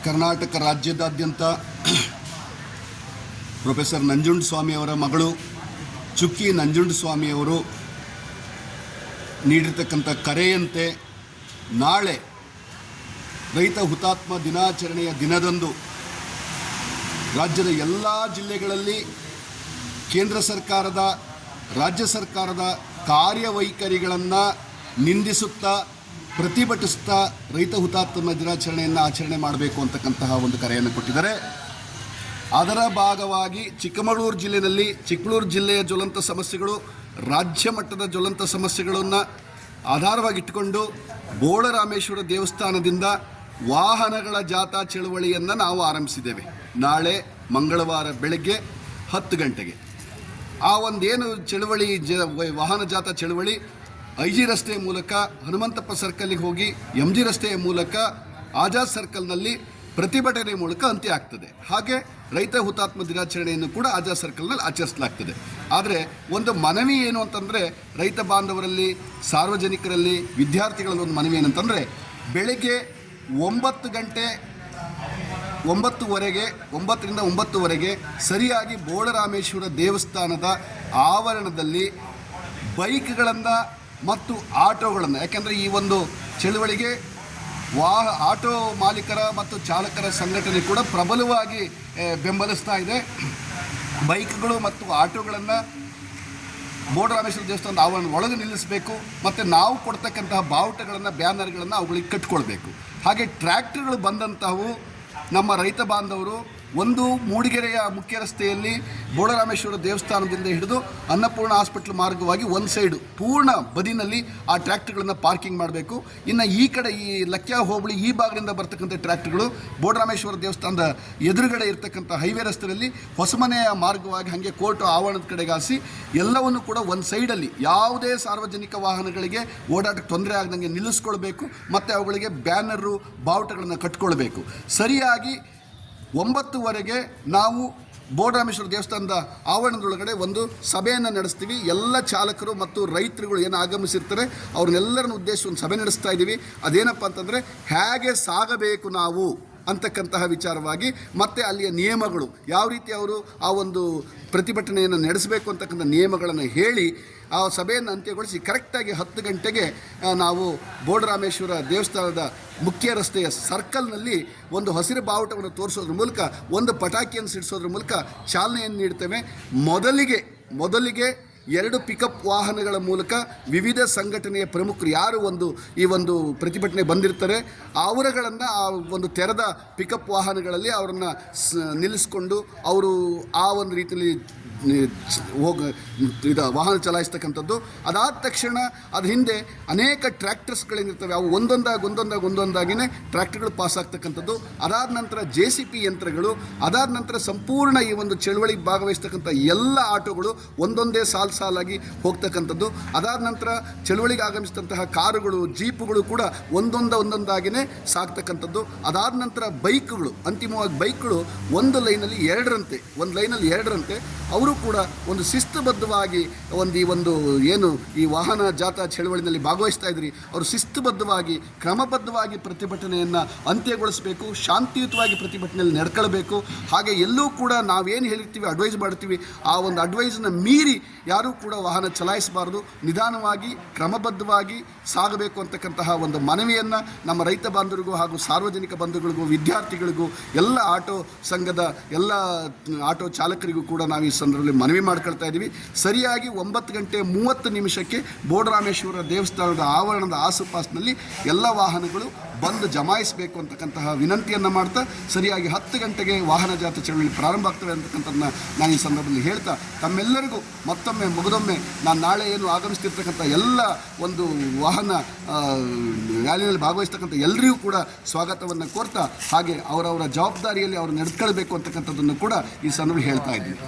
ಕರ್ನಾಟಕ ರಾಜ್ಯದಾದ್ಯಂತ ಪ್ರೊಫೆಸರ್ ನಂಜುಂಡಸ್ವಾಮಿಯವರ ಮಗಳು ಚುಕ್ಕಿ ನಂಜುಂಡಸ್ವಾಮಿಯವರು ನೀಡಿರ್ತಕ್ಕಂಥ ಕರೆಯಂತೆ ನಾಳೆ ರೈತ ಹುತಾತ್ಮ ದಿನಾಚರಣೆಯ ದಿನದಂದು ರಾಜ್ಯದ ಎಲ್ಲ ಜಿಲ್ಲೆಗಳಲ್ಲಿ ಕೇಂದ್ರ ಸರ್ಕಾರದ ರಾಜ್ಯ ಸರ್ಕಾರದ ಕಾರ್ಯವೈಖರಿಗಳನ್ನು ನಿಂದಿಸುತ್ತಾ ಪ್ರತಿಭಟಿಸುತ್ತಾ ರೈತ ಹುತಾತ್ಮ ದಿನಾಚರಣೆಯನ್ನು ಆಚರಣೆ ಮಾಡಬೇಕು ಅಂತಕ್ಕಂತಹ ಒಂದು ಕರೆಯನ್ನು ಕೊಟ್ಟಿದ್ದಾರೆ. ಅದರ ಭಾಗವಾಗಿ ಚಿಕ್ಕಮಗಳೂರು ಜಿಲ್ಲೆಯ ಜ್ವಲಂತ ಸಮಸ್ಯೆಗಳು, ರಾಜ್ಯ ಮಟ್ಟದ ಜ್ವಲಂತ ಸಮಸ್ಯೆಗಳನ್ನು ಆಧಾರವಾಗಿಟ್ಟುಕೊಂಡು ಬೋಳರಾಮೇಶ್ವರ ದೇವಸ್ಥಾನದಿಂದ ವಾಹನಗಳ ಜಾಥಾ ಚಳುವಳಿಯನ್ನು ನಾವು ಆರಂಭಿಸಿದ್ದೇವೆ. ನಾಳೆ ಮಂಗಳವಾರ ಬೆಳಗ್ಗೆ 10 ಗಂಟೆಗೆ ಆ ಒಂದೇನು ಚಳುವಳಿ ವಾಹನ ಜಾಥಾ ಚಳುವಳಿ IG ರಸ್ತೆಯ ಮೂಲಕ ಹನುಮಂತಪ್ಪ ಸರ್ಕಲ್ಗೆ ಹೋಗಿ MG ರಸ್ತೆಯ ಮೂಲಕ ಆಜಾದ್ ಸರ್ಕಲ್ನಲ್ಲಿ ಪ್ರತಿಭಟನೆ ಮೂಲಕ ಅಂತ್ಯ ಆಗ್ತದೆ. ಹಾಗೆ ರೈತ ಹುತಾತ್ಮ ದಿನಾಚರಣೆಯನ್ನು ಕೂಡ ಆಜಾದ್ ಸರ್ಕಲ್ನಲ್ಲಿ ಆಚರಿಸಲಾಗ್ತದೆ. ಆದರೆ ಒಂದು ಮನವಿ ಏನು ಅಂತಂದರೆ, ರೈತ ಬಾಂಧವರಲ್ಲಿ, ಸಾರ್ವಜನಿಕರಲ್ಲಿ, ವಿದ್ಯಾರ್ಥಿಗಳಲ್ಲಿ ಒಂದು ಮನವಿ ಏನಂತಂದರೆ, ಬೆಳಗ್ಗೆ 9ರಿಂದ 9:30 ಸರಿಯಾಗಿ ಬೋಳರಾಮೇಶ್ವರ ದೇವಸ್ಥಾನದ ಆವರಣದಲ್ಲಿ ಬೈಕ್ಗಳನ್ನು ಮತ್ತು ಆಟೋಗಳನ್ನು, ಯಾಕೆಂದರೆ ಈ ಒಂದು ಚಳುವಳಿಗೆ ಆಟೋ ಮಾಲೀಕರ ಮತ್ತು ಚಾಲಕರ ಸಂಘಟನೆ ಕೂಡ ಪ್ರಬಲವಾಗಿ ಬೆಂಬಲಿಸ್ತಾ ಇದೆ. ಬೈಕ್ಗಳು ಮತ್ತು ಆಟೋಗಳನ್ನು ಬೋಳರಾಮೇಶ್ವರ ದೇವಸ್ಥಾನದ ಆವರಣ ಒಳಗೆ ನಿಲ್ಲಿಸಬೇಕು ಮತ್ತು ನಾವು ಕೊಡ್ತಕ್ಕಂತಹ ಬಾವುಟಗಳನ್ನು, ಬ್ಯಾನರ್ಗಳನ್ನು ಅವುಗಳಿಗೆ ಕಟ್ಕೊಳ್ಬೇಕು. ಹಾಗೆ ಟ್ರ್ಯಾಕ್ಟರ್ಗಳು ಬಂದಂಥವು ನಮ್ಮ ರೈತ ಬಾಂಧವರು ಒಂದು ಮೂಡಿಗೆರೆಯ ಮುಖ್ಯ ರಸ್ತೆಯಲ್ಲಿ ಬೋಳರಾಮೇಶ್ವರ ದೇವಸ್ಥಾನದಿಂದ ಹಿಡಿದು ಅನ್ನಪೂರ್ಣ ಹಾಸ್ಪಿಟ್ಲ್ ಮಾರ್ಗವಾಗಿ ಒಂದು ಸೈಡು ಪೂರ್ಣ ಬದಿನಲ್ಲಿ ಆ ಟ್ರ್ಯಾಕ್ಟರ್ಗಳನ್ನು ಪಾರ್ಕಿಂಗ್ ಮಾಡಬೇಕು. ಇನ್ನು ಈ ಕಡೆ ಈ ಲಕ್ಯ ಹೋಬಳಿ ಈ ಭಾಗದಿಂದ ಬರ್ತಕ್ಕಂಥ ಟ್ರ್ಯಾಕ್ಟರ್ಗಳು ಬೋಳರಾಮೇಶ್ವರ ದೇವಸ್ಥಾನದ ಎದುರುಗಡೆ ಇರತಕ್ಕಂಥ ಹೈವೇ ರಸ್ತೆಯಲ್ಲಿ ಹೊಸಮನೆಯ ಮಾರ್ಗವಾಗಿ ಹಾಗೆ ಕೋರ್ಟ್ ಆವರಣದ ಕಡೆಗಾಸಿ ಎಲ್ಲವನ್ನು ಕೂಡ ಒಂದು ಸೈಡಲ್ಲಿ ಯಾವುದೇ ಸಾರ್ವಜನಿಕ ವಾಹನಗಳಿಗೆ ಓಡಾಟಕ್ಕೆ ತೊಂದರೆ ಆಗದಂಗೆ ನಿಲ್ಲಿಸ್ಕೊಳ್ಬೇಕು ಮತ್ತು ಅವುಗಳಿಗೆ ಬ್ಯಾನರು, ಬಾವುಟಗಳನ್ನು ಕಟ್ಕೊಳ್ಬೇಕು. ಸರಿಯಾಗಿ 9:00 ನಾವು ಬೋಳರಾಮೇಶ್ವರ ದೇವಸ್ಥಾನದ ಆವರಣದೊಳಗಡೆ ಒಂದು ಸಭೆಯನ್ನು ನಡೆಸ್ತೀವಿ. ಎಲ್ಲ ಚಾಲಕರು ಮತ್ತು ರೈತರುಗಳು ಏನು ಆಗಮಿಸಿರ್ತಾರೆ ಅವ್ರನ್ನೆಲ್ಲರನ್ನು ಉದ್ದೇಶಿಸಿ ಒಂದು ಸಭೆ ನಡೆಸ್ತಾ ಇದ್ದೀವಿ. ಅದೇನಪ್ಪ ಅಂತಂದರೆ, ಹೇಗೆ ಸಾಗಬೇಕು ನಾವು ಅಂತಕ್ಕಂತಹ ವಿಚಾರವಾಗಿ, ಮತ್ತು ಅಲ್ಲಿಯ ನಿಯಮಗಳು ಯಾವ ರೀತಿ ಅವರು ಆ ಒಂದು ಪ್ರತಿಭಟನೆಯನ್ನು ನಡೆಸಬೇಕು ಅಂತಕ್ಕಂಥ ನಿಯಮಗಳನ್ನು ಹೇಳಿ ಆ ಸಭೆಯನ್ನು ಅಂತ್ಯಗೊಳಿಸಿ ಕರೆಕ್ಟಾಗಿ 10 ಗಂಟೆಗೆ ನಾವು ಬೋಳರಾಮೇಶ್ವರ ದೇವಸ್ಥಾನದ ಮುಖ್ಯ ರಸ್ತೆಯ ಸರ್ಕಲ್ನಲ್ಲಿ ಒಂದು ಹಸಿರು ಬಾವುಟವನ್ನು ತೋರಿಸೋದ್ರ ಮೂಲಕ, ಒಂದು ಪಟಾಕಿಯನ್ನು ಸಿಡಿಸೋದ್ರ ಮೂಲಕ ಚಾಲನೆಯನ್ನು ನೀಡ್ತೇವೆ. ಮೊದಲಿಗೆ 2 ಪಿಕಪ್ ವಾಹನಗಳ ಮೂಲಕ ವಿವಿಧ ಸಂಘಟನೆಯ ಪ್ರಮುಖರು ಯಾರು ಈ ಒಂದು ಪ್ರತಿಭಟನೆ ಬಂದಿರ್ತಾರೆ ಅವರುಗಳನ್ನು ಆ ಒಂದು ತೆರೆದ ಪಿಕಪ್ ವಾಹನಗಳಲ್ಲಿ ಅವರನ್ನು ನಿಲ್ಲಿಸ್ಕೊಂಡು ಅವರು ಆ ಒಂದು ರೀತಿಯಲ್ಲಿ ವಾಹನ ಚಲಾಯಿಸ್ತಕ್ಕಂಥದ್ದು. ಅದಾದ ತಕ್ಷಣ ಅದ್ರ ಹಿಂದೆ ಅನೇಕ ಟ್ರ್ಯಾಕ್ಟರ್ಸ್ಗಳೇನಿರ್ತವೆ ಅವು ಒಂದೊಂದಾಗಿಯೇ ಟ್ರ್ಯಾಕ್ಟರ್ಗಳು ಪಾಸ್ ಆಗ್ತಕ್ಕಂಥದ್ದು. ಅದಾದ ನಂತರ JCP ಯಂತ್ರಗಳು, ಅದಾದ ನಂತರ ಸಂಪೂರ್ಣ ಈ ಒಂದು ಚಳುವಳಿಗೆ ಭಾಗವಹಿಸ್ತಕ್ಕಂಥ ಎಲ್ಲ ಆಟೋಗಳು ಒಂದೊಂದೇ ಸಾಲಾಗಿ ಹೋಗ್ತಕ್ಕಂಥದ್ದು. ಅದಾದ ನಂತರ ಚಳುವಳಿಗೆ ಆಗಮಿಸಿದಂತಹ ಕಾರುಗಳು, ಜೀಪುಗಳು ಕೂಡ ಒಂದೊಂದಾಗಿಯೇ ಸಾಗ್ತಕ್ಕಂಥದ್ದು. ಅದಾದ ನಂತರ ಬೈಕ್ಗಳು, ಅಂತಿಮವಾಗಿ ಬೈಕ್ಗಳು ಒಂದು ಲೈನಲ್ಲಿ ಎರಡರಂತೆ ಅವರು ಕೂಡ ಒಂದು ಶಿಸ್ತುಬದ್ಧವಾಗಿ ಈ ವಾಹನ ಜಾಥಾ ಚಳವಳಿನಲ್ಲಿ ಭಾಗವಹಿಸ್ತಾ ಇದ್ರಿ, ಅವರು ಶಿಸ್ತುಬದ್ಧವಾಗಿ ಕ್ರಮಬದ್ಧವಾಗಿ ಪ್ರತಿಭಟನೆಯನ್ನು ಅಂತ್ಯಗೊಳಿಸಬೇಕು, ಶಾಂತಿಯುತವಾಗಿ ಪ್ರತಿಭಟನೆಯಲ್ಲಿ ನಡ್ಕೊಳ್ಬೇಕು. ಹಾಗೆ ಎಲ್ಲೂ ಕೂಡ ನಾವೇನು ಹೇಳಿರ್ತೀವಿ, ಅಡ್ವೈಸ್ ಮಾಡ್ತೀವಿ, ಆ ಒಂದು ಅಡ್ವೈಸನ್ನು ಮೀರಿ ಯಾರೂ ಕೂಡ ವಾಹನ ಚಲಾಯಿಸಬಾರ್ದು, ನಿಧಾನವಾಗಿ ಕ್ರಮಬದ್ಧವಾಗಿ ಸಾಗಬೇಕು ಅಂತಕ್ಕಂತಹ ಒಂದು ಮನವಿಯನ್ನು ನಮ್ಮ ರೈತ ಬಾಂಧವರಿಗೂ ಹಾಗೂ ಸಾರ್ವಜನಿಕ ಬಂಧುಗಳಿಗೂ, ವಿದ್ಯಾರ್ಥಿಗಳಿಗೂ, ಎಲ್ಲ ಆಟೋ ಸಂಘದ ಎಲ್ಲ ಆಟೋ ಚಾಲಕರಿಗೂ ಕೂಡ ನಾವು ಈ ಸಂದರ್ಭದಲ್ಲಿ ಮನವಿ ಮಾಡ್ಕೊಳ್ತಾ ಇದ್ದೀವಿ. ಸರಿಯಾಗಿ 9:30 ಬೋಳರಾಮೇಶ್ವರ ದೇವಸ್ಥಾನದ ಆವರಣದ ಆಸುಪಾಸಿನಲ್ಲಿ ಎಲ್ಲ ವಾಹನಗಳು ಬಂದು ಜಮಾಯಿಸಬೇಕು ಅಂತಕ್ಕಂತಹ ವಿನಂತಿಯನ್ನು ಮಾಡ್ತಾ, ಸರಿಯಾಗಿ 10 ಗಂಟೆಗೆ ವಾಹನ ಜಾಥಾ ಚಳವಳಿ ಪ್ರಾರಂಭ ಆಗ್ತವೆ ಅಂತಕ್ಕಂಥದ್ದನ್ನ ನಾನು ಈ ಸಂದರ್ಭದಲ್ಲಿ ಹೇಳ್ತಾ, ತಮ್ಮೆಲ್ಲರಿಗೂ ಮುಗಿದೊಮ್ಮೆ ನಾನು ನಾಳೆ ಏನು ಆಗಮಿಸ್ತಿರ್ತಕ್ಕಂಥ ಎಲ್ಲ ಒಂದು ವಾಹನ ರ್ಯಾಲಿಯಲ್ಲಿ ಭಾಗವಹಿಸ್ತಕ್ಕಂಥ ಎಲ್ಲರಿಗೂ ಕೂಡ ಸ್ವಾಗತವನ್ನು ಕೋರ್ತಾ, ಹಾಗೆ ಅವರವರ ಜವಾಬ್ದಾರಿಯಲ್ಲಿ ಅವರು ನಡೆದುಕೊಳ್ಬೇಕು ಅಂತಕ್ಕಂಥದ್ದನ್ನು ಕೂಡ ಈ ಸಂದರ್ಭದಲ್ಲಿ ಹೇಳ್ತಾ ಇದ್ದೀನಿ.